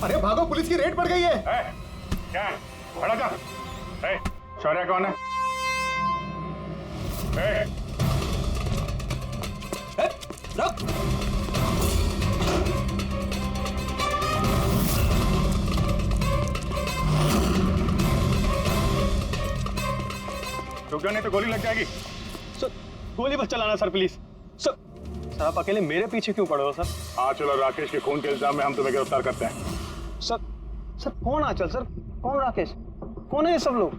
अरे भागो, पुलिस की रेड पड़ गई है। क्या है? खड़ा जा। शौर्य कौन है? रुक। रुक जा नहीं तो गोली लग जाएगी। सर गोली मत चलाना सर, प्लीज। सर आप अकेले मेरे पीछे क्यों पड़े हो सर? आंचल और राकेश के खून के इल्जाम में हम तुम्हें गिरफ्तार करते हैं। सर कौन आंचल सर, कौन राकेश, कौन है ये सब लोग?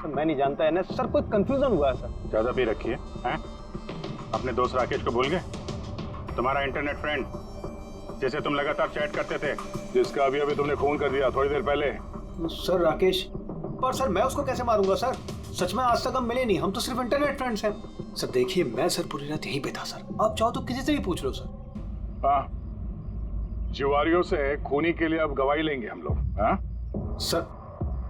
सर मैं नहीं जानता है ना सर, कोई कंफ्यूजन हुआ है सर। ज्यादा पी रखी है? अपने दोस्त राकेश को भूल गए? तुम्हारा इंटरनेट फ्रेंड जैसे तुम लगातार चैट करते थे, जिसका अभी अभी तुमने खून कर दिया थोड़ी देर पहले। सर राकेश, पर सर मैं उसको कैसे मारूंगा सर? सच में आज तक हम मिले नहीं, हम तो सिर्फ इंटरनेट फ्रेंड्स हैं। सर देखिए मैं सर पूरी रात यहीं पे था सर, आप चाहो तो किसी से भी पूछ लो सर। हाँ, जुआरियों से खूनी के लिए अब गवाही लेंगे हम लोग। हाँ सर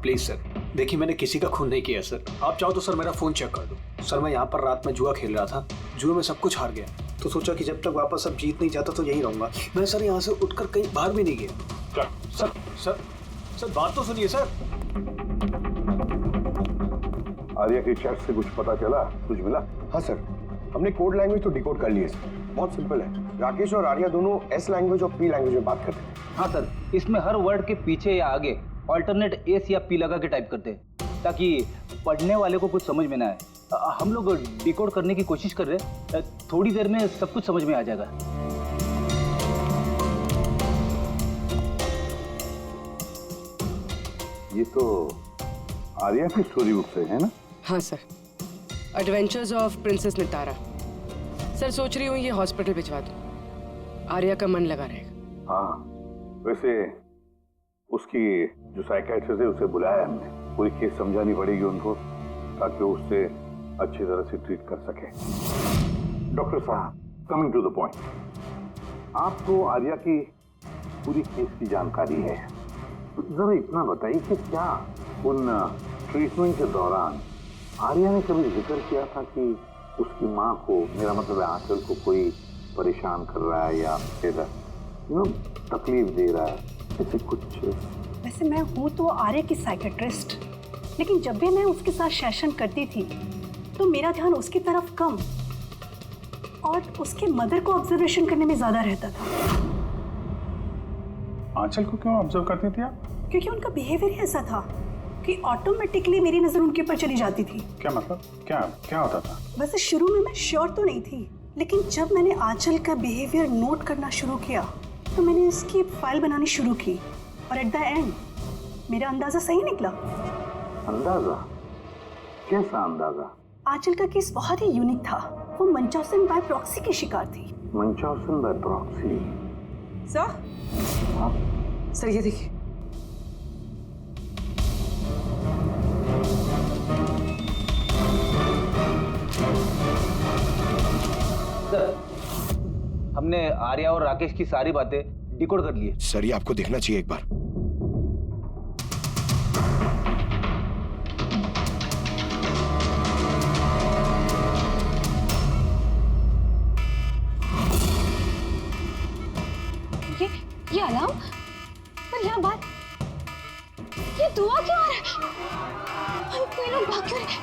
प्लीज सर, देखिए मैंने किसी का खून नहीं किया सर, आप चाहो तो सर मेरा फोन चेक कर दो। सर मैं यहाँ पर रात में जुआ खेल रहा था, जुए में सब कुछ हार गया, तो सोचा कि जब तक वापस अब जीत नहीं जाता तो यहीं रहूंगा मैं। सर यहाँ से उठकर कहीं बाहर भी नहीं गया। सर सर सर बात तो सुनिए सर। आर्या की चैट से कुछ पता चला, कुछ मिला? हाँ सर, हमने कोड लैंग्वेज तो डिकोड कर ली है सर। बहुत सिंपल है, राकेश और आर्या दोनों एस लैंग्वेज और पी लैंग्वेज में बात करते हैं। हाँ सर, इसमें हर वर्ड के पीछे या आगे ऑल्टरनेट एस या पी लगा के टाइप करते हैं ताकि पढ़ने वाले को कुछ समझ में ना आए। हम लोग डिकोड करने की कोशिश कर रहे हैं, थोड़ी देर में सब कुछ समझ में आ जाएगा। ये तो आर्या की स्टोरी बुक से है ना? हाँ sir, adventures of princess Nitara. Sir सोच रही हूँ ये हॉस्पिटल भिजवा दूँ, आर्या का मन लगा रहेगा। हाँ, वैसे उसकी जो साइकियाट्रिस्ट है उसे बुलाया हमने, पूरी केस समझानी पड़ेगी उनको ताकि वो उससे अच्छी तरह से ट्रीट कर सके। डॉक्टर साहब, कमिंग टू द पॉइंट, आपको आर्या की पूरी केस की जानकारी है, तो जरा इतना बताइए कि क्या उन ट्रीटमेंट के दौरान आर्या ने कभी जिक्र किया था कि उसकी माँ को, मेरा मतलब है आंचल को, कोई परेशान कर रहा है या फिर तकलीफ दे रहा है, ऐसे कुछ? वैसे मैं हूँ तो आर्या की साइकियाट्रिस्ट, लेकिन जब भी मैं उसके साथ सेशन करती थी तो मेरा ध्यान उसकी तरफ कम और उसके मदर को ऑब्जर्वेशन करने में ज्यादा रहता था। आंचल को क्यों ऑब्जर्व करती थी आप? क्योंकि उनका बिहेवियर ऐसा था कि ऑटोमेटिकली मेरी नजर उनके ऊपर चली जाती थी। क्या मतलब? क्या होता था? वैसे शुरू में मैं श्योर तो नहीं थी, लेकिन जब मैंने आंचल का बिहेवियर नोट करना शुरू किया तो मैंने इसकी फाइल बनानी शुरू की और एट द एंड मेरा अंदाजा सही निकला। अंदाजा? कैसा अंदाजा? आंचल का केस बहुत ही यूनिक था, वो मंचाउसन बाय प्रॉक्सी की शिकार थी। मंचाउसन बाय प्रॉक्सी? सर ये देखिए, हमने आर्या और राकेश की सारी बातें डिकोड कर ली है। सर ये आपको देखना चाहिए एक बार। ये अलार्म, पर यहाँ बात, ये दुआ क्यों आ रहा है? कोई लोग भाग क्यों रहे?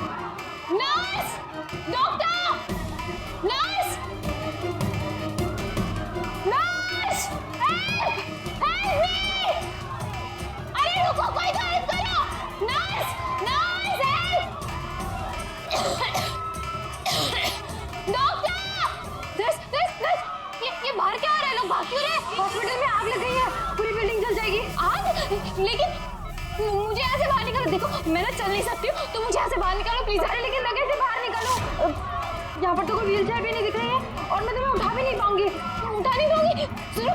Nurse! Doctor! Nurse! Nurse! Help! Help me! अरे रुको, कोई तो हेल्प करो! नर्स! Nurse help! डॉक्टर! ये बाहर क्या आ रहे हैं? लोग भाग क्यों रहे हैं? हॉस्पिटल में आग लग गई है, पूरी बिल्डिंग जल जाएगी। आग? लेकिन मुझे ऐसे बाहर निकालो, देखो मैं ना चल नहीं सकती हूँ, तो मुझे ऐसे बाहर निकालो प्लीज। अरे लेकिन मैं कैसे बाहर निकालूं? यहाँ पर तो कोई व्हील चेयर भी नहीं दिख रही है और मैं तुम्हें उठा भी नहीं पाऊंगी। उठा नहीं पाऊंगी? सुनो,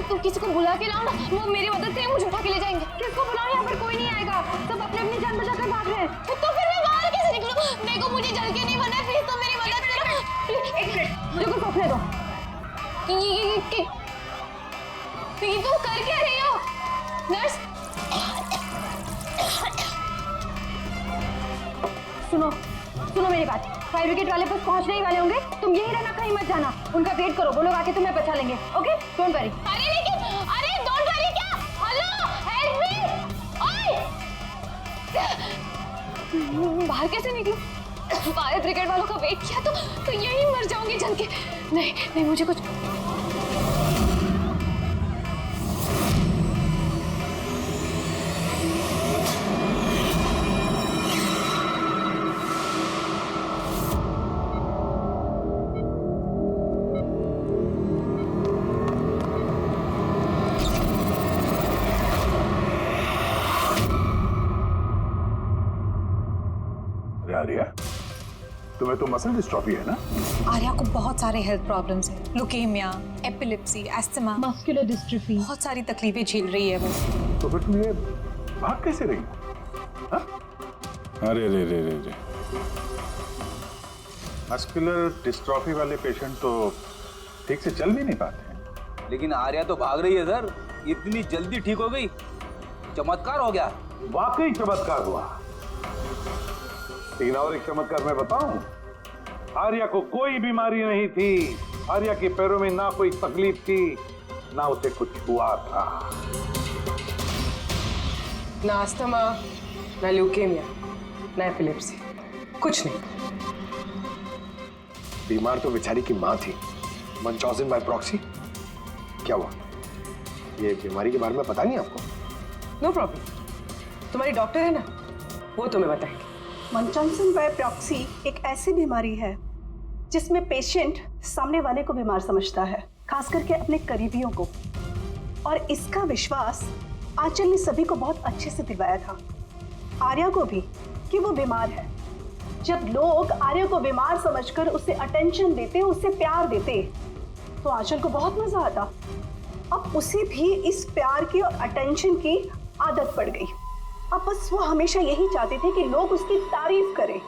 तुम किसी को बुला के लाओ ना, वो मेरी मदद से मुझे उठा के ले जाएंगे। किसको बुलाओ? यहाँ पर कोई नहीं आएगा, सब अपने अपनी जान बचाकर भाग रहे हैं। तो फिर मैं बाहर कैसे निकलूं? देखो मुझे जल के नहीं बना है, प्लीज तुम मेरी मदद करो। एक मिनट, देखो सोचने दो। ये तुम कर क्या रही हो? नर्स सुनो मेरी बात, फायर ब्रिगेड वाले बस पहुंचने ही वाले होंगे, तुम यही रहना, कहीं मत जाना, उनका वेट करो, वो लोग आके तुम्हें बचा लेंगे। Okay, don't worry. अरे लेकिन, अरे डोंट वरी क्या? हेलो बाहर कैसे निकलूं? फायर ब्रिगेड वालों का वेट किया तो यही मर जाऊंगी जल के। नहीं नहीं, मुझे कुछ आर्या, तुम्हें तो मसल डिस्ट्रॉफी है ना? आर्या को बहुत सारे हेल्थ प्रॉब्लम्स हैं, leukaemia, epilepsy, asthma, muscular dystrophy, बहुत सारी तकलीफें झेल रही है वो। तो फिर तुम ये भाग कैसे रही? हाँ? अरे रे रे रे रे, मस्कुलर डिस्ट्रॉफी वाले पेशेंट तो ठीक से चल भी नहीं पाते हैं। लेकिन आर्या तो भाग रही है सर, इतनी जल्दी ठीक हो गई, चमत्कार हो गया। वाकई चमत्कार हुआ। लेकिन और एक चमत्कार मैं बताऊं, आर्या को कोई बीमारी नहीं थी। आर्या के पैरों में ना कोई तकलीफ थी, ना उसे कुछ हुआ था। ना अस्थमा, ना ल्यूकेमिया, ना एपिलेप्सी, कुछ नहीं। बीमार तो बेचारी की माँ थी, मंचौजन बाय प्रॉक्सी। क्या हुआ? ये बीमारी के बारे में पता नहीं आपको? नो प्रॉब्लम, तुम्हारी डॉक्टर है ना, वो तुम्हें बताएंगे। मंचौसन बाय प्रॉक्सी एक ऐसी बीमारी है जिसमें पेशेंट सामने वाले को बीमार समझता है, खास करके अपने करीबियों को। और इसका विश्वास आंचल ने सभी को बहुत अच्छे से दिलवाया था, आर्या को भी, कि वो बीमार है। जब लोग आर्या को बीमार समझकर उसे अटेंशन देते, उसे प्यार देते, तो आंचल को बहुत मजा आता। अब उसे भी इस प्यार की और अटेंशन की आदत पड़ गई। अब बस वो हमेशा यही चाहते थे कि लोग उसकी तारीफ करें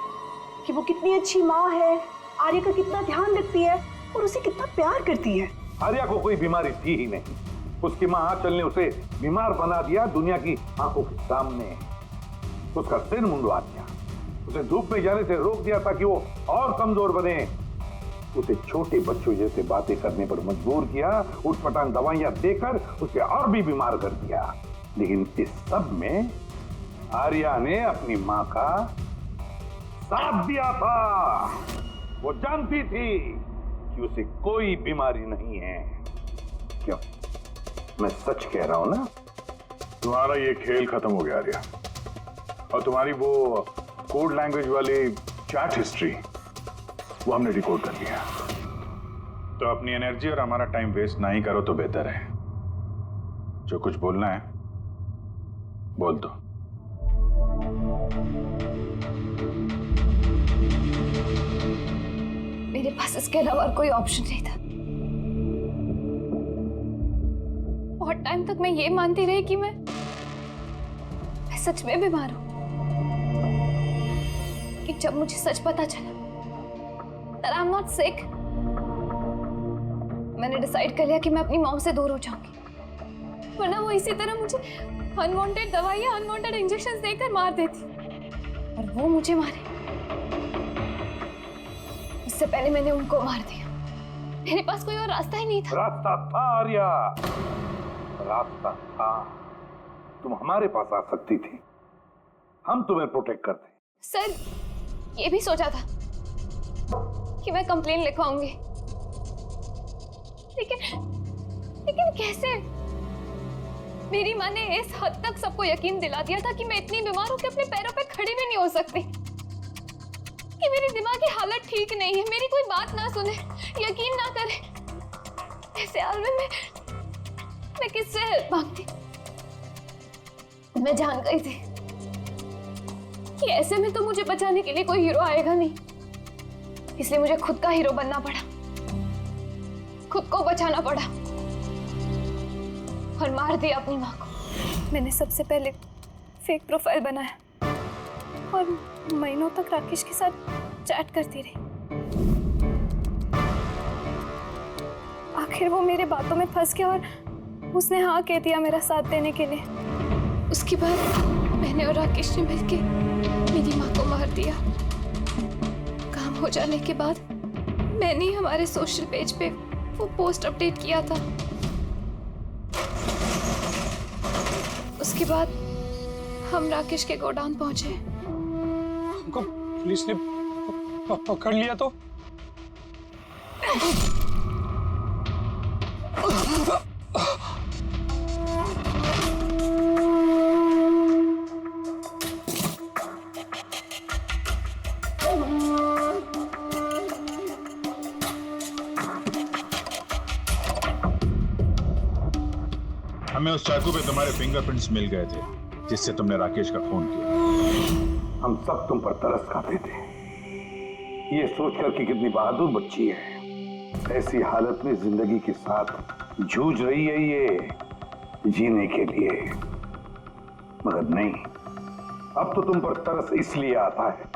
कि वो कितनी अच्छी माँ है, आर्या का कितना ध्यान रखती है और उसे कितना प्यार करती है। आर्या को कोई बीमारी थी ही नहीं। उसकी माँ आंचल ने उसे बीमार बना दिया दुनिया की आंखों के सामने। उसका सिर मुंडवा दिया, उसे धूप में जाने से रोक दिया ताकि वो और कमजोर बने। उसे छोटे बच्चों जैसे बातें करने पर मजबूर किया, उठपटांग दवाइयां देकर उसे और भी बीमार कर दिया। लेकिन इस सब में आर्या ने अपनी माँ का साथ दिया था। वो जानती थी कि उसे कोई बीमारी नहीं है। क्यों? मैं सच कह रहा हूं ना? तुम्हारा ये खेल खत्म हो गया आर्या, और तुम्हारी वो कोड लैंग्वेज वाली चैट हिस्ट्री वो हमने डिकोड कर लिया। तो अपनी एनर्जी और हमारा टाइम वेस्ट ना ही करो तो बेहतर है। जो कुछ बोलना है बोल दो। मेरे पास इसके अलावा और कोई ऑप्शन नहीं था। बहुत टाइम तक मैं ये मानती रही कि मैं सच में बीमार हूं। कि जब मुझे सच पता चला that I'm not sick, मैंने डिसाइड कर लिया कि मैं अपनी मॉम से दूर हो जाऊंगी, वरना वो इसी तरह मुझे अनवांटेड दवाइयां, अनवांटेड इंजेक्शंस देकर मार देती। और वो मुझे मारे इससे पहले मैंने उनको मार दिया। मेरे पास कोई और रास्ता ही नहीं था। रास्ता था आर्या, रास्ता था। तुम हमारे पास आ सकती थी, हम तुम्हें प्रोटेक्ट करते। सर, ये भी सोचा था कि मैं कंप्लेन लिखवाऊंगी, लेकिन कैसे? मेरी माँ ने इस हद तक सबको यकीन दिला दिया था कि मैं इतनी बीमार हूं कि अपने पैरों पे खड़ी भी नहीं हो सकती, कि मेरी दिमागी हालत ठीक नहीं है, मेरी कोई बात ना सुने, यकीन ना करे। ऐसे हाल में मैं किससे हेल्प मांगती? मैं जान गई थी कि ऐसे में तो मुझे बचाने के लिए कोई हीरो आएगा नहीं, इसलिए मुझे खुद का हीरो बनना पड़ा, खुद को बचाना पड़ा और मार दिया अपनी माँ को। मैंने सबसे पहले फेक प्रोफाइल बनाया और महीनों तक राकेश के साथ चैट करती रही। आखिर वो मेरे बातों में फंस गया और उसने हाँ कह दिया मेरा साथ देने के लिए। उसके बाद मैंने और राकेश ने मिलकर मेरी माँ को मार दिया। काम हो जाने के बाद मैंने ही हमारे सोशल पेज पे वो पोस्ट अपडेट किया था। उसके बाद हम राकेश के गोडाउन पहुंचे हमको पुलिस ने पकड़ लिया तो? हमें उस चाकू पे तुम्हारे फिंगरप्रिंट्स मिल गए थे जिससे तुमने राकेश का खून किया। हम सब तुम पर तरस खाते थे, ये सोचकर कि कितनी बहादुर बच्ची है, ऐसी हालत में जिंदगी के साथ जूझ रही है ये जीने के लिए। मगर नहीं, अब तो तुम पर तरस इसलिए आता है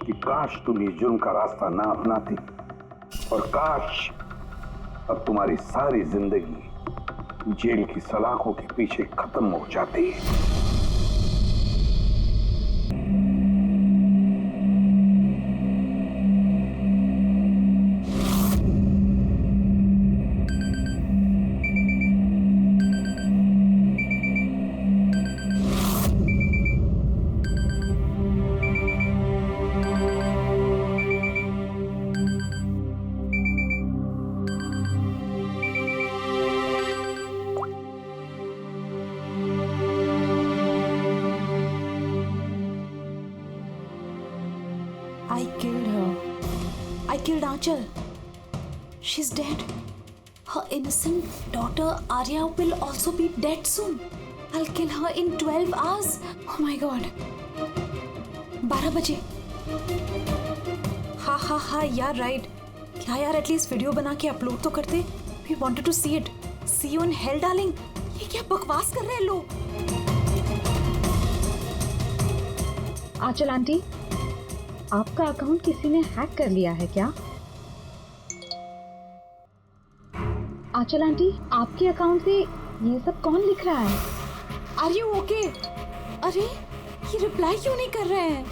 कि काश तुम ये जुर्म का रास्ता ना अपनाती, और काश अब तुम्हारी सारी जिंदगी जेल की सलाखों के पीछे खत्म हो जाती है। I killed her. I killed Aanchal. She's dead. Her innocent daughter Arya will also be dead soon. I'll kill her in 12 hours. Oh my god. 12 बजे. हाँ यार राइट. क्या यार एटलीस्ट वीडियो बना के अपलोड तो करते. We wanted to see it. See you in hell darling. ये क्या बकवास कर रहे हैं लोग. आंचल आंटी, आपका अकाउंट किसी ने हैक कर लिया है क्या? आंचल आंटी, आपके अकाउंट से ये सब कौन लिख रहा है? Are you okay? अरे ये रिप्लाई क्यों नहीं कर रहे हैं?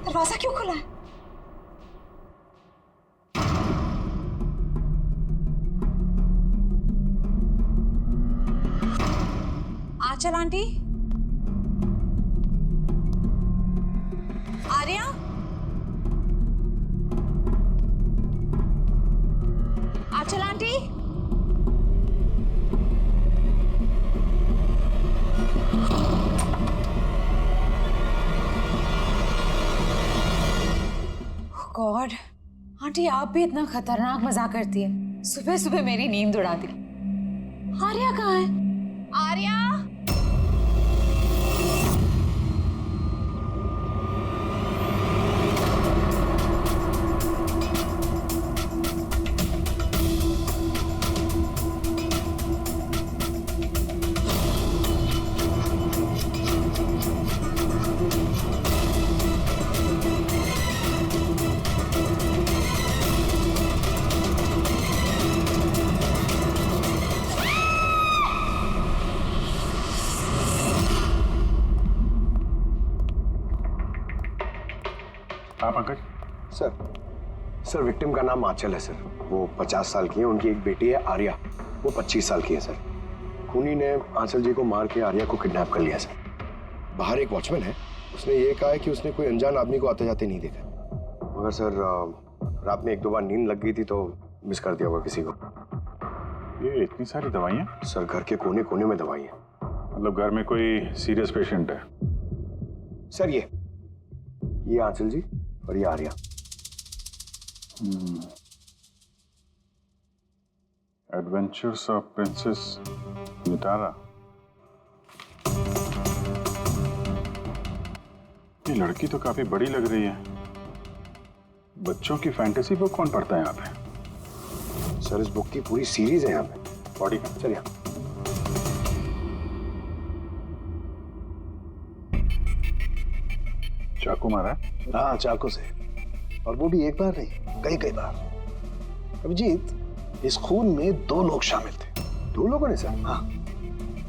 दरवाजा क्यों खुला है? आंचल आंटी, आर्या, आंचल आंटी, गॉड, आंटी आप भी इतना खतरनाक मजाक करती है. सुबह सुबह मेरी नींद उड़ा दी. आर्या कहाँ है? आर्या, हाँ पंकज। सर विक्टिम का नाम आंचल है सर. वो 50 साल की है. उनकी एक बेटी है आर्या, वो 25 साल की है सर. खूनी ने आंचल जी को मार के आर्या को किडनैप कर लिया सर. बाहर एक वॉचमैन है, उसने ये कहा है कि उसने कोई अनजान आदमी को आते जाते नहीं देखा. मगर सर रात में 1-2 बार नींद लग गई थी तो मिस कर दिया होगा किसी को. ये इतनी सारी दवाइयाँ? सर घर के कोने कोने में दवाइयाँ. मतलब घर में कोई सीरियस पेशेंट है? सर ये आंचल जी और ये Arya. Adventures of princess Nitara. ये लड़की तो काफी बड़ी लग रही है. बच्चों की फैंटेसी बुक कौन पढ़ता है यहाँ पे? सर इस बुक की पूरी सीरीज है यहाँ पे. बॉडी चलिए. चाकू मारा? हाँ चाकू से, और वो भी एक बार नहीं, कई बार. अभिजीत, इस खून में 2 लोग शामिल थे. 2 लोगों ने सर? हाँ.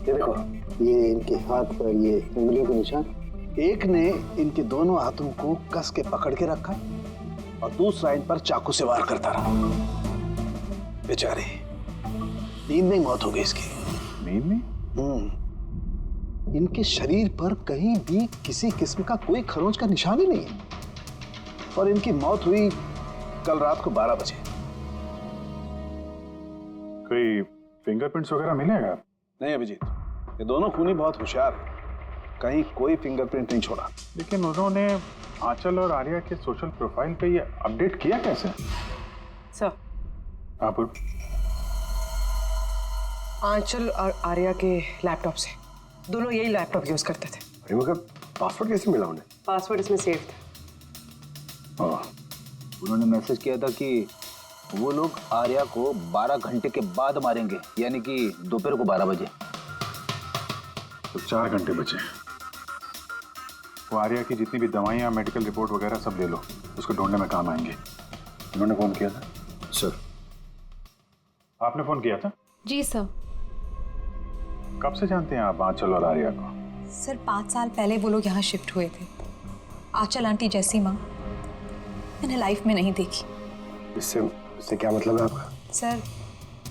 ये देखो, ये इनके हाथ पर ये उंगलियों के निशान। एक ने इनके दोनों हाथों को कस के पकड़ के रखा और दूसरा इन पर चाकू से वार करता रहा। बेचारे, नींद में मौत हो गई इसकी। नींद में? इनके शरीर पर कहीं भी किसी किस्म का कोई खरोंच का निशान ही नहीं है और इनकी मौत हुई कल रात को 12 बजे। कोई फिंगरप्रिंट्स वगैरह मिलेगा? नहीं अभिजीत, ये दोनों खूनी बहुत होशियार हैं, कहीं कोई फिंगरप्रिंट नहीं छोड़ा। लेकिन उन्होंने आंचल और आर्या के सोशल प्रोफाइल पे ये अपडेट किया कैसे? सर, हाँ पूर्व। आंचल और आर्या के लैपटॉप से, दोनों यही लैपटॉप यूज करते थे। अरे मगर पासवर्ड कैसे मिला उन्हें? पासवर्ड इसमें सेव था। उन्होंने मैसेज किया था कि वो लोग आर्या को 12 घंटे के बाद मारेंगे, यानी कि दोपहर को 12 बजे। तो 4 घंटे बचे। वो आर्या की जितनी भी दवाइयाँ, मेडिकल रिपोर्ट वगैरह सब ले लो, उसको ढूंढने में काम आएंगे। उन्होंने फोन किया था? सर। आपने फोन किया था? जी सर। कब से जानते हैं आप आंचल और आर्या को? सर 5 साल पहले वो लोग यहाँ शिफ्ट हुए थे। आंचल आंटी जैसी माँ मैंने लाइफ में नहीं देखी। इससे क्या मतलब है आपका? सर,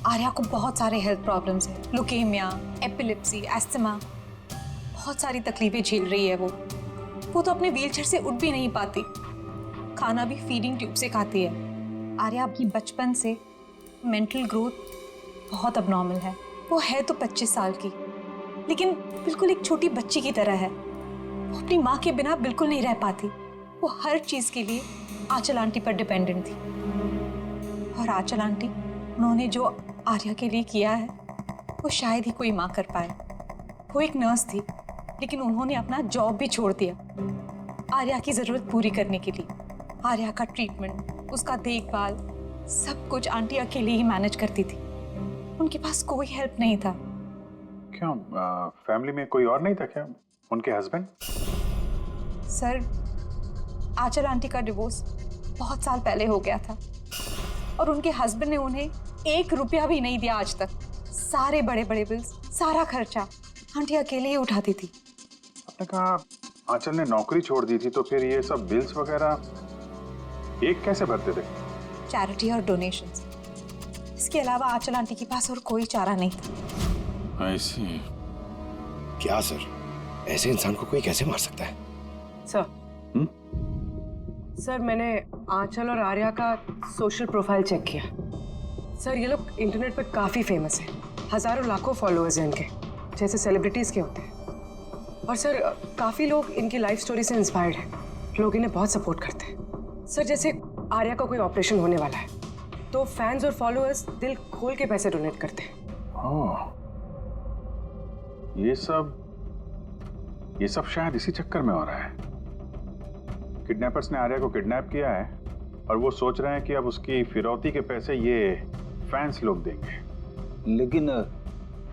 आर्या को बहुत सारे हेल्थ प्रॉब्लम्स हैं, लुकेमिया, एपिलेप्सी, एस्थमा, बहुत सारी तकलीफें झेल रही है वो तो अपने व्हीलचेयर से उठ भी नहीं पाती, खाना भी फीडिंग ट्यूब से खाती है। आर्या की बचपन से मेंटल ग्रोथ बहुत अबनॉर्मल है। वो है तो 25 साल की, लेकिन बिल्कुल एक छोटी बच्ची की तरह है। वो अपनी माँ के बिना बिल्कुल नहीं रह पाती। वो हर चीज़ के लिए आंचल आंटी पर डिपेंडेंट थी। और आंचल आंटी, उन्होंने जो आर्या के लिए किया है वो शायद ही कोई माँ कर पाए। वो एक नर्स थी, लेकिन उन्होंने अपना जॉब भी छोड़ दिया आर्या की ज़रूरत पूरी करने के लिए। आर्या का ट्रीटमेंट, उसका देखभाल, सब कुछ आंटी अकेले ही मैनेज करती थी। उनके पास कोई हेल्प नहीं था। क्यों, फैमिली में कोई और नहीं था क्या? उनके हस्बैंड? सर, आंचल आंटी का डिवोर्स बहुत साल पहले हो गया था और उनके हस्बैंड ने उन्हें 1 रुपया भी नहीं दिया आज तक। सारे बड़े बड़े बिल्स, सारा खर्चा आंटी अकेले ही उठाती थी। आपने कहा आंचल ने नौकरी छोड़ दी थी, तो फिर ये सब बिल्स वगैरह एक कैसे भरते थे? चैरिटी और डोनेशंस, इसके अलावा आंचल आंटी के पास और कोई चारा नहीं था। ऐसे क्या सर, ऐसे इंसान को कोई कैसे मार सकता है? सर, मैंने आंचल और आर्या का सोशल प्रोफाइल चेक किया। सर, ये लोग इंटरनेट पे काफ़ी फेमस हैं। हज़ारों लाखों फॉलोअर्स हैं इनके, जैसे सेलिब्रिटीज़ के होते हैं। और सर, काफ़ी लोग इनकी लाइफ स्टोरी से इंस्पायर्ड हैं। लोग इन्हें बहुत सपोर्ट करते हैं। सर, जैसे आर्या का कोई ऑपरेशन होने वाला है तो फैंस और फॉलोअर्स दिल खोल के पैसे डोनेट करते हैं। ये सब शायद इसी चक्कर में हो रहा है। किडनैपर्स ने आर्या को किडनैप किया है और वो सोच रहे हैं कि अब उसकी फिरौती के पैसे ये फैंस लोग देंगे। लेकिन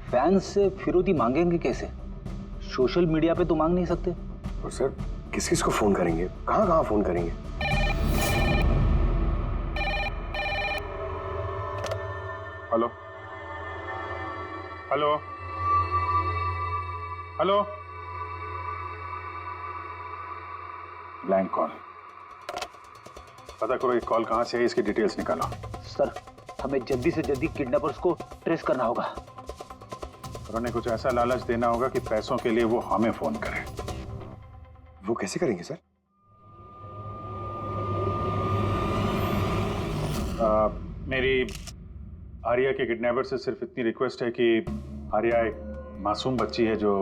फैंस से फिरौती मांगेंगे कैसे? सोशल मीडिया पे तो मांग नहीं सकते। और सर, किस किस को फोन करेंगे? कहाँ फोन करेंगे? Hello hello hello, blank call. पता करो ये कॉल कहां से है, इसकी डिटेल्स निकालो। सर, हमें जल्दी से जल्दी किडनैपर्स को ट्रेस करना होगा। उन्होंने कुछ ऐसा लालच देना होगा कि पैसों के लिए वो हमें फोन करें। वो कैसे करेंगे सर? मेरी आर्या के किडनैपर से सिर्फ इतनी रिक्वेस्ट है कि आर्या एक मासूम बच्ची है जो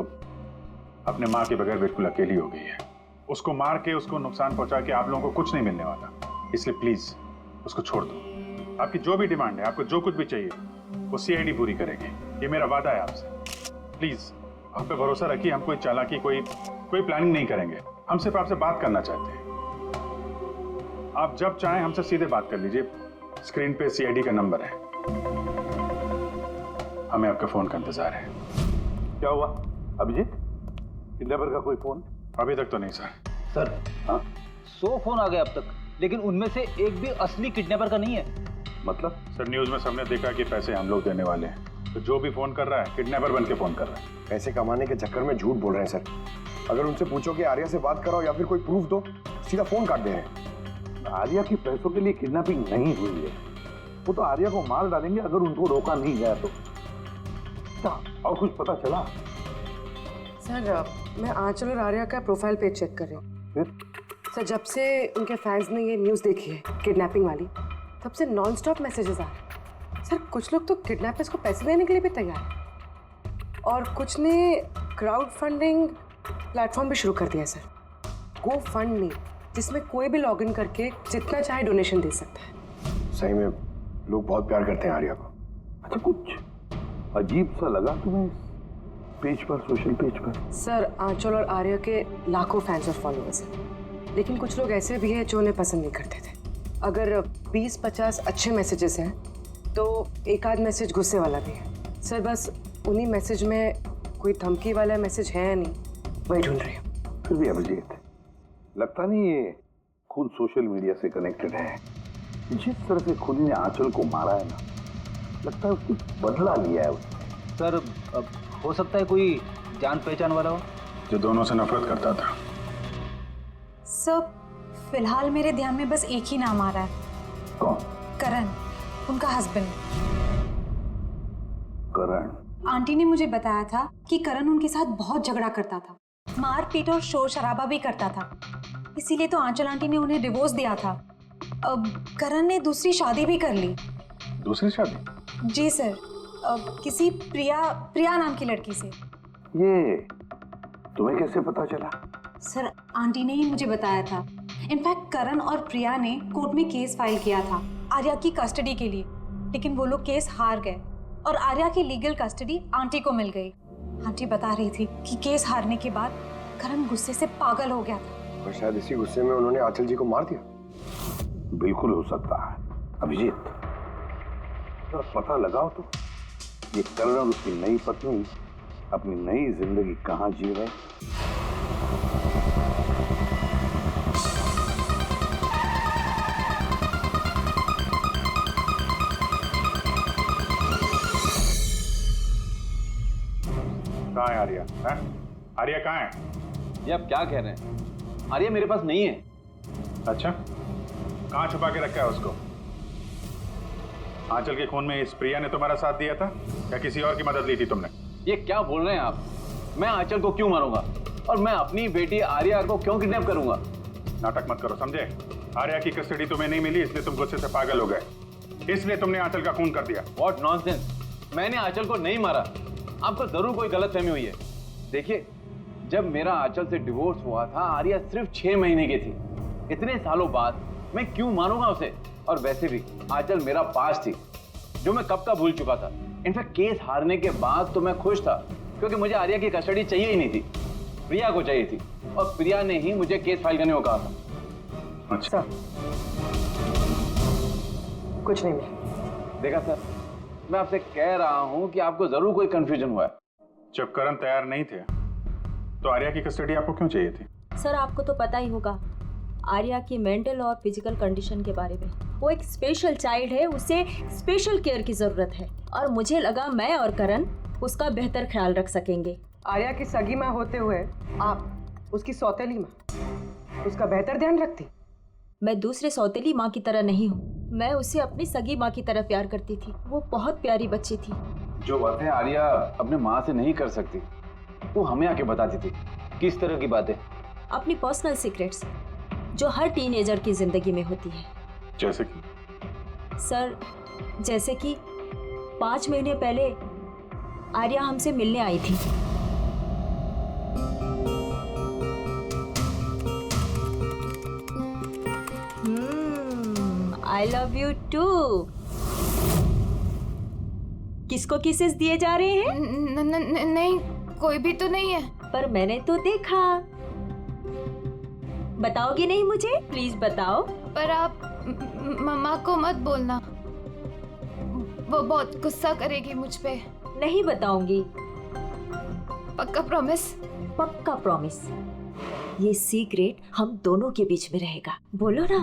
अपने माँ के बगैर बिल्कुल अकेली हो गई है। उसको मार के, उसको नुकसान पहुंचा के आप लोगों को कुछ नहीं मिलने वाला, इसलिए प्लीज उसको छोड़ दो। आपकी जो भी डिमांड है, आपको जो कुछ भी चाहिए, वो सीआईडी पूरी करेगी। ये मेरा वादा है आपसे। प्लीज आप पे भरोसा रखिए। हम कोई चालाकी, कोई प्लानिंग नहीं करेंगे। हम सिर्फ आपसे बात करना चाहते हैं। आप जब चाहें हमसे सीधे बात कर लीजिए। स्क्रीन पे सीआईडी का नंबर है। हमें आपके फोन का इंतजार है। क्या हुआ अभिजीत? किडनैपर का कोई फोन? अभी तक तो नहीं सर। सर, हाँ, 100 फोन आ गए अब तक, लेकिन उनमें से एक भी असली किडनैपर का नहीं है। मतलब? सर, न्यूज में सबने देखा कि पैसे हम लोग देने वाले हैं। तो जो भी फोन कर रहा है किडनैपर बन के फोन कर रहा है। पैसे कमाने के चक्कर में झूठ बोल रहे हैं सर। अगर उनसे पूछो कि आर्या से बात कराओ या फिर कोई प्रूफ दो, सीधा फोन काट दे रहे हैं। आर्या की पैसों के लिए किडनैपिंग नहीं हुई है। वो तो आर्या को मार डालेंगे अगर उनको रोका नहीं गया तो। और कुछ पता चला? सर मैं आंचल और आर्या का प्रोफाइल पेज चेक कर रही हूँ। फिर? सर जब से उनके फैंस ने ये न्यूज़ देखी है किडनैपिंग वाली, तब से नॉन स्टॉप मैसेजेस आ रहे हैं। सर कुछ लोग तो किडनैपर्स को पैसे देने के लिए भी तैयार हैं और कुछ ने क्राउड फंडिंग प्लेटफॉर्म भी शुरू कर दिया सर, गो फंड मी, जिसमें कोई भी लॉगिन करके जितना चाहे डोनेशन दे सकता है। सही में लोग बहुत प्यार करते हैं आर्या को। अच्छा, कुछ अजीब सा लगा तुम्हें पेज पर, सोशल पेज पर? सर आंचल और आर्या के लाखों फैंस और फॉलोअर्स हैं, लेकिन कुछ लोग ऐसे भी हैं जो उन्हें पसंद नहीं करते थे। अगर 20-50 अच्छे मैसेजेस हैं तो एक आध मैसेज गुस्से वाला भी है। सर बस उन्हीं मैसेज में कोई धमकी वाला मैसेज है या नहीं, वही ढूंढ रही हूँ। फिर भी अभिजीत, लगता नहीं ये खुद सोशल मीडिया से कनेक्टेड है। जिस तरह से खुद ने आंचल को मारा है ना, लगता है उसकी बदला लिया है उसने। सर हो सकता है कोई जान पहचान वाला हो जो दोनों से नफरत करता था। सर फिलहाल मेरे ध्यान में बस एक ही नाम आ रहा है। कौन? करण, उनका हस्बैंड। करण? आंटी ने मुझे बताया था कि करण उनके साथ बहुत झगड़ा करता था, मारपीट और शोर शराबा भी करता था। इसीलिए तो आंचल आंटी ने उन्हें डिवोर्स दिया था। अब करण ने दूसरी शादी भी कर ली। दूसरी शादी? जी सर, किसी प्रिया नाम की लड़की से। ये तुम्हें कैसे पता चला? सर आंटी ने ही मुझे बताया था। इनफैक्ट करण और प्रिया ने कोर्ट में केस फाइल किया था आर्या की कस्टडी के लिए, लेकिन वो लोग केस हार गए और आर्या की लीगल कस्टडी आंटी को मिल गई। आंटी बता रही थी कि केस हारने के बाद करण गुस्से से पागल हो गया था और शायद इसी गुस्से में उन्होंने आंचल जी को मार दिया। बिल्कुल हो सकता है अभिजीत, तो पता लगाओ तो ये करण और उसकी नई पत्नी अपनी नई जिंदगी कहाँ जी रहे। कहाँ है आर्या? आर्या कहाँ है? ये आप क्या कह रहे हैं? आर्या मेरे पास नहीं है। अच्छा, कहाँ छुपा के रखा है उसको? आंचल के खून में इस प्रिया ने तुम्हारा साथ दिया था या किसी और की मदद ली थी तुमने? ये क्या बोल रहे हैं आप? मैं आंचल को क्यों मारूंगा और मैं अपनी बेटी आर्या को क्यों किडनैप करूंगा? नाटक मत करो, समझे? आर्या की कस्टडी तुम्हें नहीं मिली इसलिए तुम गुस्से से पागल हो गए, इसलिए तुमने आंचल का खून कर दिया। What nonsense! मैंने आंचल को नहीं मारा। आपको जरूर कोई गलतफहमी हुई है। देखिए, जब मेरा आंचल से डिवोर्स हुआ था आर्या सिर्फ 6 महीने की थी। इतने सालों बाद मैं क्यों मारूंगा उसे? और वैसे भी आंचल मेरा पास थी जो मैं कब का भूल चुका था। इनफैक्ट केस हारने के बाद तो मैं खुश था क्योंकि मुझे आर्या की कस्टडी चाहिए ही नहीं थी, प्रिया को चाहिए थी और प्रिया ने ही मुझे केस फाइल करने को कहा था। अच्छा, कुछ नहीं मिला। देखा सर, मैं आपसे कह रहा हूं कि आपको जरूर कोई कंफ्यूजन हुआ है। जब करण तैयार नहीं थे तो आर्या की कस्टडी आपको क्यों चाहिए थी? सर आपको तो पता ही होगा आर्या की मेंटल और फिजिकल कंडीशन के बारे में। वो एक स्पेशल चाइल्ड है, उसे स्पेशल केयर की जरूरत है और मुझे लगा मैं और करण उसका बेहतर ख्याल रख सकेंगे। आर्या की सगी माँ होते हुए आप उसकी सौतेली माँ, उसका बेहतर ध्यान रखती? मैं दूसरे सौतेली माँ की तरह नहीं हूँ, मैं उसे अपनी सगी माँ की तरह प्यार करती थी। वो बहुत प्यारी बच्ची थी। जो बातें आर्या अपने माँ से नहीं कर सकती वो हमें आके बताती थी। किस तरह की बातें? अपनी पर्सनल सीक्रेट्स जो हर टीनेजर की जिंदगी में होती है। जैसे कि? सर जैसे कि 5 महीने पहले आर्या हमसे मिलने आई थी। I love you too. किसको किसेस दिए जा रहे हैं? नहीं, कोई भी तो नहीं है। पर मैंने तो देखा। बताओगी नहीं मुझे? प्लीज बताओ। पर आप मम्मा को मत बोलना, वो बहुत गुस्सा करेगी मुझ पे। नहीं बताऊंगी। पक्का प्रॉमिस? पक्का प्रॉमिस। ये सीक्रेट हम दोनों के बीच में रहेगा। बोलो ना।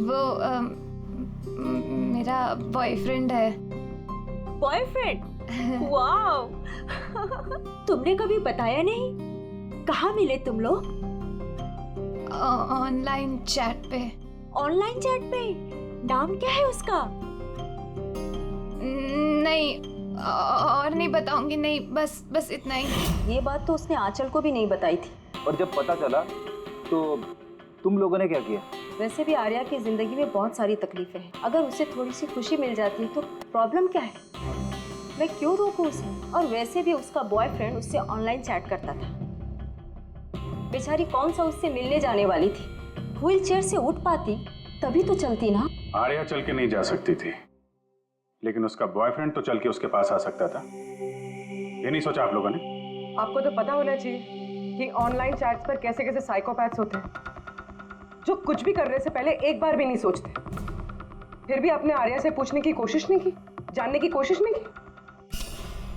वो मेरा मेरा बॉयफ्रेंड है। बॉयफ्रेंड? वाओ! तुमने कभी बताया नहीं। कहाँ मिले तुम लोग? ऑनलाइन चैट पे। ऑनलाइन चैट पे? नाम क्या है उसका? नहीं, और नहीं बताऊंगी। नहीं, बस इतना ही। ये बात तो उसने आंचल को भी नहीं बताई थी। और जब पता चला तो तुम लोगों ने क्या किया? वैसे भी आर्या की जिंदगी में बहुत सारी तकलीफें हैं। अगर उसे थोड़ी सी खुशी मिल जाती तो प्रॉब्लम क्या है? मैं क्यों रोकूं उसे? और वैसे भी उसका बॉयफ्रेंड उससे ऑनलाइन चैट करता था। बेचारी कौन सा उससे मिलने जाने वाली थी। व्हील चेयर से उठ पाती तभी तो चलती ना। आर्या चल के नहीं जा सकती थी, लेकिन उसका बॉयफ्रेंड तो चल के उसके पास आ सकता था। ये नहीं सोचा आप लोगों ने? आपको तो पता होना चाहिए कि ऑनलाइन चैट्स पर कैसे कैसे साइकोपैथ्स होते हैं, जो कुछ भी करने से पहले एक बार भी नहीं सोचते। फिर भी आपने आर्या से पूछने की कोशिश नहीं की, जानने की कोशिश नहीं की।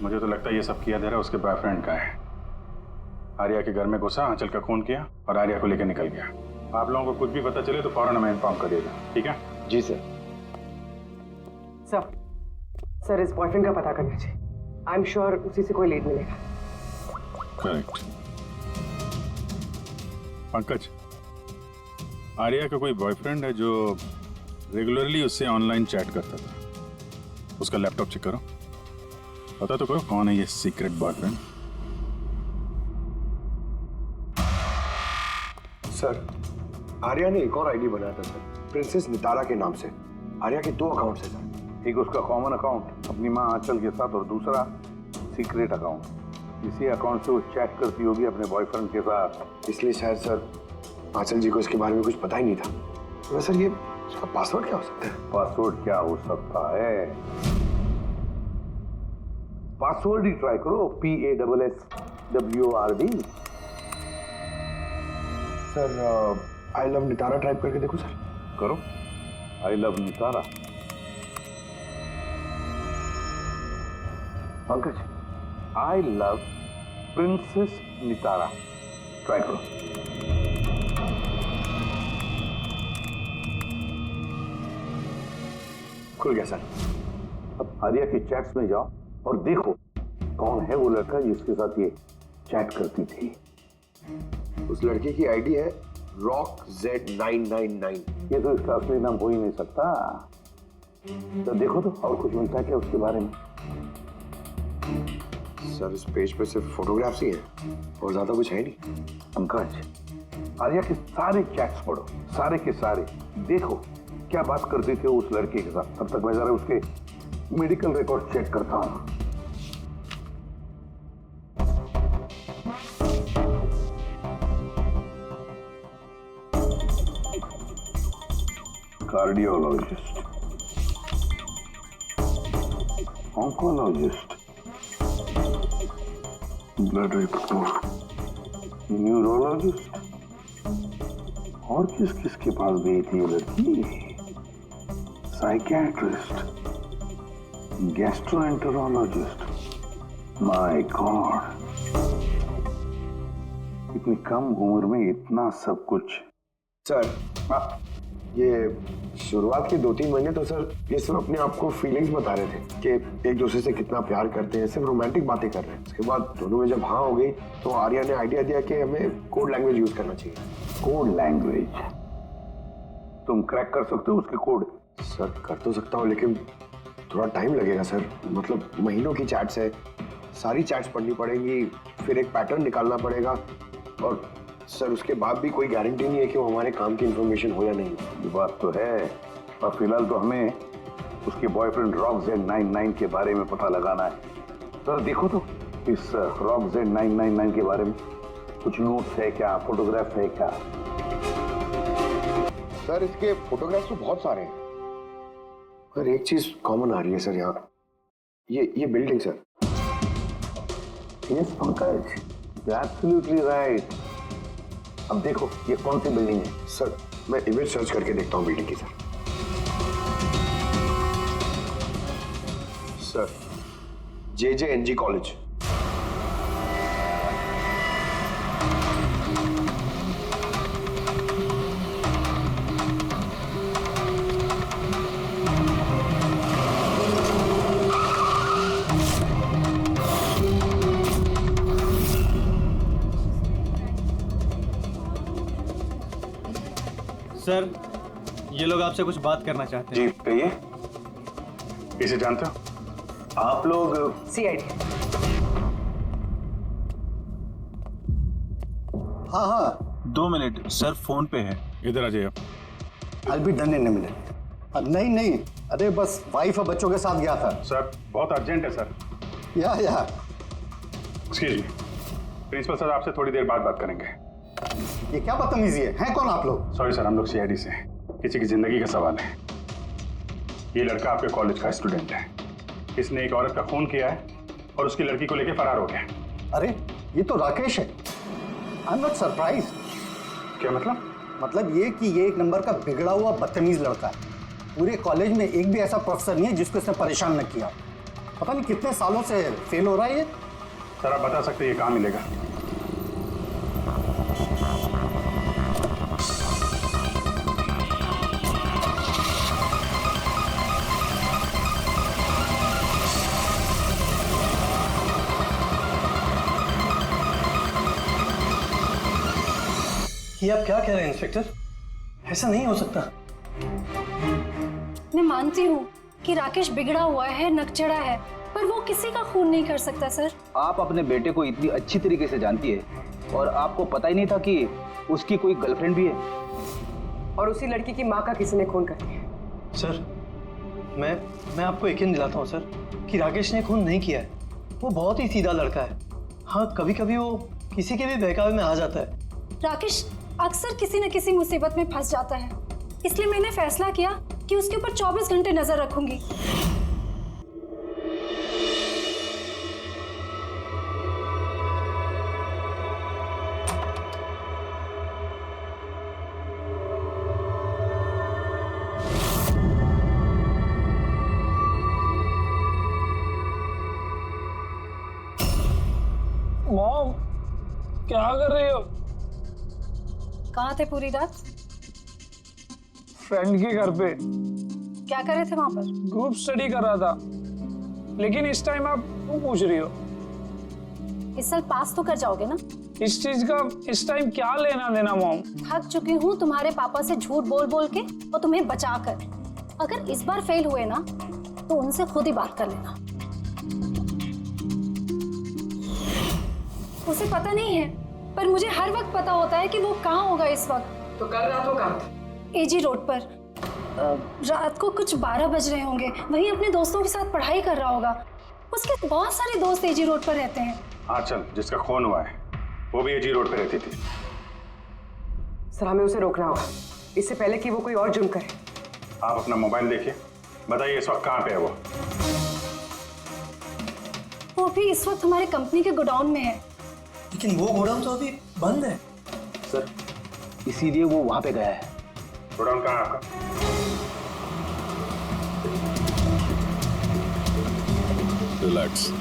मुझे तो लगता है ये सब किया धरा उसके बॉयफ्रेंड का है। आर्या के घर में घुसा, आंचल का खून किया और आर्या को लेकर निकल गया। आप लोगों को कुछ भी पता चले तो फौरन हमें इन्फॉर्म करिएगा, ठीक है? जी सर। सर इस बॉयफ्रेंड का पता करना चाहिए। आई एम श्योर उसी से कोई लीड मिलेगा। करेक्ट। पंकज, आर्या का कोई बॉयफ्रेंड है जो रेगुलरली उससे ऑनलाइन चैट करता था। उसका लैपटॉप चेक करो, पता तो करो कौन है ये सीक्रेट बॉयफ्रेंड। सर, आर्या ने एक और आईडी बनाया था सर, प्रिंसेस नितारा के नाम से। आर्या के 2 अकाउंट्स हैं सर। एक उसका कॉमन अकाउंट अपनी माँ आंचल के साथ और दूसरा सीक्रेट अकाउंट। इसी अकाउंट से वो चैट करती होगी अपने बॉयफ्रेंड के साथ। इसलिए शायद सर आंचल जी को इसके बारे में कुछ पता ही नहीं था। तो सर ये उसका पासवर्ड क्या हो सकता है? पासवर्ड क्या हो सकता है? पासवर्ड ही ट्राई करो, PASSWORD। Sir I love Nitara type करके देखो सर। करो, I love Nitara. Pankaj, I love princess Nitara try करो। खुल गया सर। अब आर्या की चैट्स में जाओ और देखो कौन है वो लड़का जिसके साथ ये चैट करती थी। उस लड़के की आईडी है RockZ999। ये तो इसका असली नाम हो ही नहीं सकता। तो देखो तो और कुछ मिलता है क्या उसके बारे में? सर इस पेज पे सिर्फ फोटोग्राफ्स ही हैं और ज्यादा कुछ है नहीं। पंकज, आर्या के सारे चैट्स पढ़ो, सारे के सारे। देखो क्या बात करते थे उस लड़के के साथ। तब तक मैं जरा उसके मेडिकल रिकॉर्ड चेक करता हूं। Cardiologist, oncologist, blood report, neurologist. और किस किस के पास गई थी ये लड़की? Psychiatrist, gastroenterologist. माय गॉड, इतनी कम उम्र में इतना सब कुछ। सर ये शुरुआत के 2-3 महीने तो सर ये सिर्फ अपने आप को फीलिंग्स बता रहे थे कि एक दूसरे से कितना प्यार करते हैं, सिर्फ रोमांटिक बातें कर रहे हैं। उसके बाद दोनों में जब हाँ हो गई तो आर्या ने आइडिया दिया कि हमें कोड लैंग्वेज यूज करना चाहिए। Code language? तुम क्रैक कर सकते हो उसके कोड? सर कर तो सकता हूँ लेकिन थोड़ा टाइम लगेगा सर। मतलब महीनों की चैट्स है, सारी चैट्स पढ़नी पड़ेंगी, फिर एक पैटर्न निकालना पड़ेगा और सर उसके बाद भी कोई गारंटी नहीं है कि वो हमारे काम की इंफॉर्मेशन हो या नहीं। ये बात तो है, और फिलहाल तो हमें उसके बॉयफ्रेंड RockZ999 के बारे में पता लगाना है। सर देखो तो इस RockZ999 के बारे में कुछ नोट्स है क्या, फोटोग्राफ है क्या? सर इसके फोटोग्राफ्स तो बहुत सारे हैं, पर एक चीज कॉमन आ रही है सर यहाँ, ये building sir. Yes Pankaj, you are absolutely right. अब देखो ये कौन सी बिल्डिंग है? सर मैं इमेज सर्च करके देखता हूँ बिल्डिंग की sir. Sir JJNG college. Sir, ये लोग आपसे कुछ बात करना चाहते हैं। जी कहिए। इसे जानते हो आप लोग? सीआईडी। हाँ हाँ 2 मिनट सर, फोन पे है। इधर आ जाइए। I'll be done in a minute. नहीं, अरे बस वाइफ और बच्चों के साथ गया था। सर बहुत अर्जेंट है सर। या एक्सक्यूज मी, प्रिंसिपल सर आपसे थोड़ी देर बाद बात करेंगे। ये क्या बदतमीजी है? हैं कौन आप लोग? सॉरी सर, हम लोग सीआईडी से हैं। किसी की जिंदगी का सवाल है। ये लड़का आपके कॉलेज का स्टूडेंट है। इसने एक औरत का खून किया है और उसकी लड़की को लेकर फरार हो गया। अरे ये तो राकेश है। I am not surprise. क्या मतलब? मतलब ये कि ये एक नंबर का बिगड़ा हुआ बदतमीज लड़का है। पूरे कॉलेज में एक भी ऐसा प्रोफेसर नहीं है जिसको इसने परेशान न किया। पता नहीं कितने सालों से फेल हो रहा है ये। सर आप बता सकते हैं ये कहाँ मिलेगा? ये आप क्या कह रहे हैं इंस्पेक्टर? ऐसा नहीं हो सकता। मैं मानती हूँ कि राकेश बिगड़ा हुआ है, नकचड़ा है, पर वो किसी का खून नहीं कर सकता सर। आप अपने बेटे को इतनी अच्छी तरीके से जानती है और आपको पता ही नहीं था कि उसकी कोई गर्लफ्रेंड भी है। और उसी लड़की की माँ का किसी ने खून कर दिया। सर मैं आपको यकीन दिलाता हूँ सर कि राकेश ने खून नहीं किया है। वो बहुत ही सीधा लड़का है। हाँ, कभी कभी वो किसी के भी बहकावे में आ जाता है। राकेश अक्सर किसी न किसी मुसीबत में फंस जाता है, इसलिए मैंने फैसला किया कि उसके ऊपर 24 घंटे नजर रखूंगी। मॉम, क्या कर रही हो? कहाँ थे पूरी रात? फ्रेंड के घर पे। क्या कर रहे थे वहां पर? ग्रुप स्टडी कर रहा था। लेकिन इस टाइम आप क्यों पूछ रही हो? इस साल पास तो कर जाओगे ना? इस चीज का इस टाइम क्या लेना देना मॉम? थक चुकी हूँ तुम्हारे पापा से झूठ बोल बोल के और तुम्हें बचा कर। अगर इस बार फेल हुए ना तो उनसे खुद ही बात कर लेना। उसे पता नहीं है, पर मुझे हर वक्त पता होता है कि वो कहाँ होगा इस वक्त। तो कल रात वो कहाँ था? एजी रोड पर। रात को कुछ 12 बज रहे होंगे। वहीं अपने दोस्तों के साथ पढ़ाई कर रहा होगा। उसके बहुत सारे दोस्त एजी रोड पर रहते हैं। आंचल जिसका खून हुआ है वो भी एजी रोड पे रहती थी। सर हमें उसे रोकना होगा इससे पहले कि वो कोई और जुर्म करे। आप अपना मोबाइल देखिए, बताइए इस वक्त कहाँ पे है वो भी इस वक्त हमारे कंपनी के गोडाउन में है। लेकिन वो गोडाउन तो अभी बंद है। सर इसीलिए वो वहां पे गया है। गोडाउन कहाँ है आपका? रिलैक्स।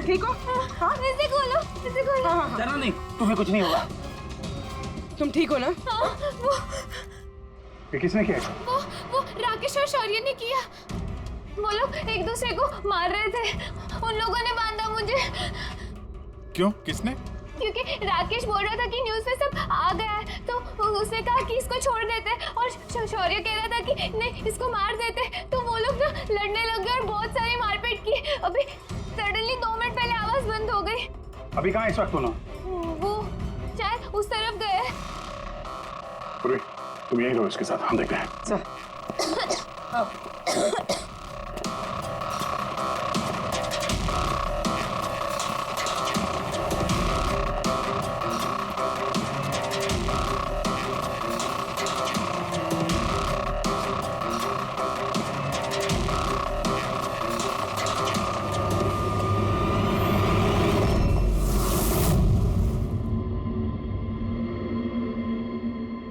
ठीक हो? हाँ इसे खोलो, इसे खोलो। हाँ। डरना नहीं, तुम्हें कुछ नहीं होगा। तुम ठीक हो ना? हाँ, ये किसने किया? वो राकेश और शौर्य ने किया। वो लोग एक दूसरे को मार रहे थे। उन लोगों ने बांधा मुझे। क्यों? किसने? क्योंकि राकेश बोल रहा था कि न्यूज़ में सब आ गया है, तो उसने कहा कि इसको छोड़ देते, और शौर्य कह रहा था कि नहीं इसको मार देते। तो वो लोग ना लड़ने लग गए और बहुत सारी मारपीट की। अभी सडनली 2 मिनट पहले आवाज बंद हो गई। अभी कहाँ इस वक्त? वो शायद उस तरफ गए। पूर्वी, तुम यहीं रहो इसके साथ, हम देखते हैं। सर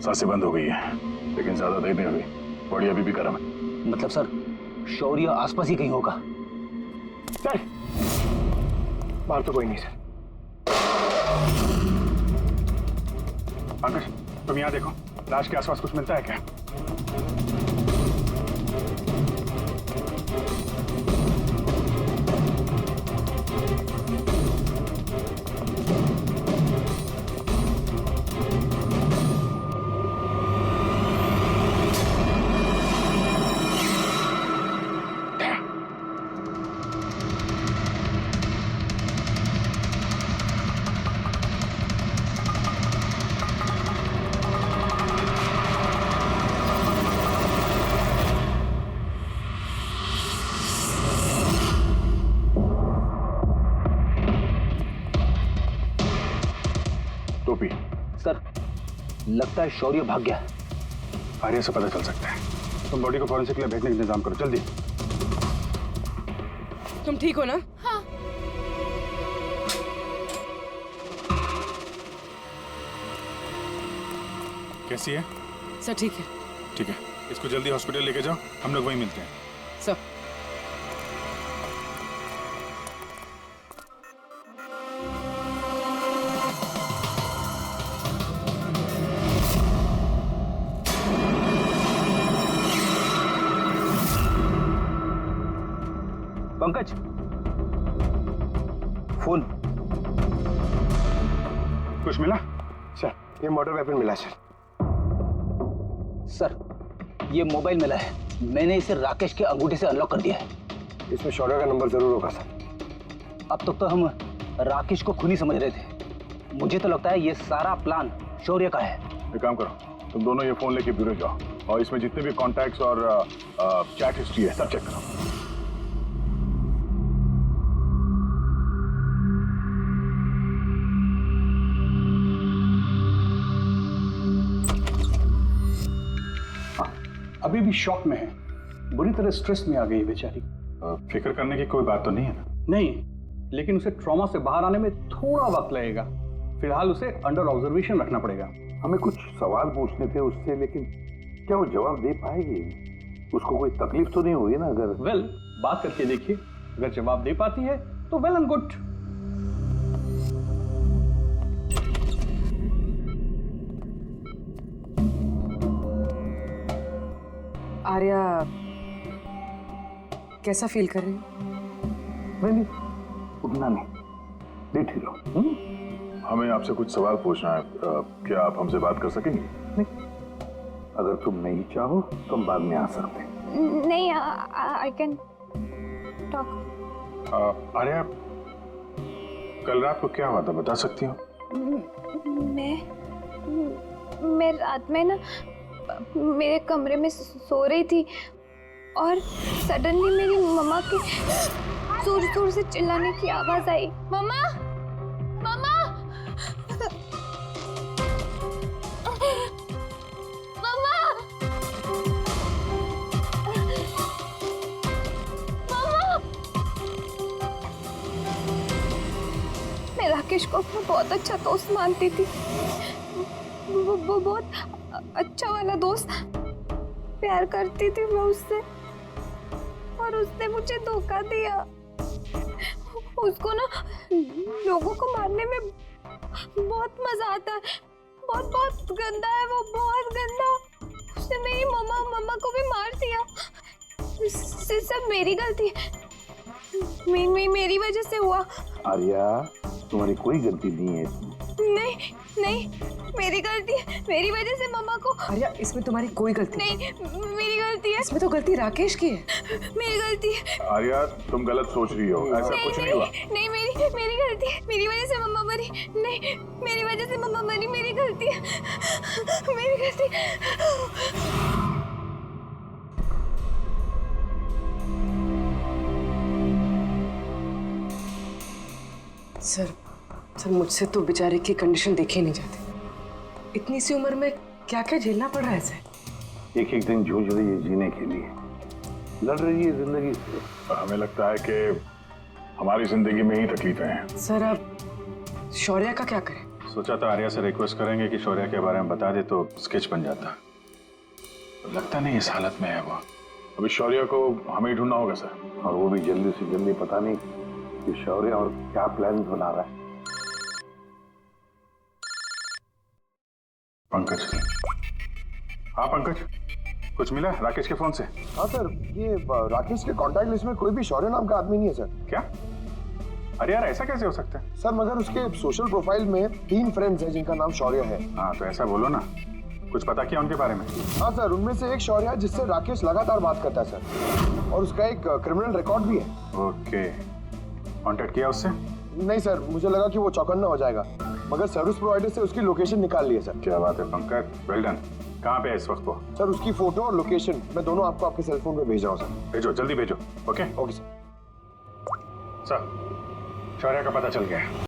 सांसें बंद हो गई है, लेकिन ज्यादा देर नहीं हुई। बॉडी अभी भी गर्म है। मतलब सर शौर्य आसपास ही कहीं होगा। सर बाहर तो कोई नहीं सर। पंकज, तुम यहाँ देखो, लाश के आसपास कुछ मिलता है क्या? टोपी। सर लगता है शौर्य भाग गया। आर्या से पता चल सकता है। तुम बॉडी को फॉरेंसिक लैब भेजने का इंतजाम करो, जल्दी। तुम ठीक हो ना? हाँ। कैसी है? सर ठीक है। ठीक है, इसको जल्दी हॉस्पिटल लेके जाओ, हम लोग वहीं मिलते हैं। Sir Pankaj, phone. कुछ मिला? सर ये मर्डर वेपन मिला सर। सर ये मोबाइल मिला है, मैंने इसे राकेश के अंगूठे से अनलॉक कर दिया है। इसमें शौर्य का नंबर जरूर होगा सर। अब तक तो हम राकेश को खूनी समझ रहे थे, मुझे तो लगता है ये सारा प्लान शौर्य का है। एक काम करो, तुम दोनों ये फोन लेके ब्यूरो जाओ और इसमें जितने भी कॉन्टैक्ट्स और चैट हिस्ट्री है सब चेक करो। अभी भी शॉक में है, बुरी तरह स्ट्रेस में आ गई है बेचारी। फिक्र करने की कोई बात तो नहीं है ना? नहीं, लेकिन उसे ट्रॉमा से बाहर आने में थोड़ा वक्त लगेगा। फिलहाल उसे अंडर ऑब्जर्वेशन रखना पड़ेगा। हमें कुछ सवाल पूछने थे उससे, लेकिन क्या वो जवाब दे पाएगी? उसको कोई तकलीफ तो नहीं हुई ना? अगर वेल, बात करके देखिए, अगर जवाब दे पाती है तो वेल एंड गुड। आर्या कैसा फील कर रही हो? नहीं, उतना नहीं, ठीक हो। हमें आपसे कुछ सवाल पूछना है, क्या आप हमसे बात कर सकेंगे? नहीं, अगर तुम नहीं चाहो तो हम बाद में आ सकते हैं। नहीं, आई कैन टॉक। आर्या, कल रात को क्या हुआ था, बता सकती हो? मैं रात में ना मेरे कमरे में सो रही थी और सडनली मेरी मम्मा की जोर जोर से चिल्लाने की आवाज आई। मम्मा, मम्मा, मम्मा, मम्मा। मैं राकेश को अपना बहुत अच्छा दोस्त मानती थी। वो बहुत अच्छा वाला दोस्त, प्यार करती थी मैं उससे, और उसने मुझे धोखा दिया। उसको ना लोगों को मारने में बहुत मजा आता है। बहुत बहुत गंदा है वो, बहुत गंदा। उसने मेरी मम्मा को भी मार दिया। सब मेरी गलती, मेरी वजह से हुआ। आर्या, तुम्हारी कोई गलती नहीं है इसमें। नहीं, मेरी गलती है। मेरी वजह से मम्मा को। आर्या, इसमें तुम्हारी कोई गलती नहीं, मेरी गलती है। इसमें तो गलती राकेश की है। मेरी गलती है। आर्या तुम गलत सोच रही हो, ऐसा कुछ नहीं हुआ। नहीं, मेरी गलती है। मेरी वजह से मम्मा मरी। नहीं, मेरी वजह से मम्मा मरी। मेरी गलती है, मेरी गलती। सर मुझसे तो बेचारे की कंडीशन देखी नहीं जाती। इतनी सी उम्र में क्या क्या झेलना पड़ रहा है सर। एक एक दिन जूझ रही है जीने के लिए, लड़ रही है जिंदगी से। हमें लगता है कि हमारी जिंदगी में ही तकलीफें हैं। सर अब शौर्य का क्या करें? सोचा था आर्या से रिक्वेस्ट करेंगे कि शौर्य के बारे में बता दे तो स्केच बन जाता। लगता नहीं इस हालत में है वो। अभी शौर्य को हमें ही ढूंढना होगा सर, और वो भी जल्दी से जल्दी। पता नहीं कि शौर्य और क्या प्लान बना रहा है। पंकज। हाँ पंकज, कुछ मिला राकेश के फोन से? हाँ सर, ये राकेश के कांटेक्ट लिस्ट में कोई भी शौर्य नाम का आदमी नहीं है सर। क्या? अरे यार ऐसा कैसे हो सकता है? सर मगर उसके सोशल प्रोफाइल में 3 फ्रेंड्स हैं जिनका नाम शौर्य है। हाँ तो ऐसा बोलो ना, कुछ पता किया उनके बारे में? हाँ सर, उनमें से एक शौर्य है जिससे राकेश लगातार बात करता है सर, और उसका एक क्रिमिनल रिकॉर्ड भी है। ओके, कांटेक्ट किया उससे? नहीं सर, मुझे लगा कि वो चौकन्ना हो जाएगा, मगर सर्विस प्रोवाइडर से उसकी लोकेशन निकाल ली है सर। क्या बात है पंकज, वेल डन। कहाँ पे है इस वक्त वो? सर उसकी फोटो और लोकेशन मैं दोनों आपको आपके सेल फोन पे भेज रहा हूँ सर। भेजो, जल्दी भेजो। Okay okay sir. सर, शौर्य का पता चल गया है।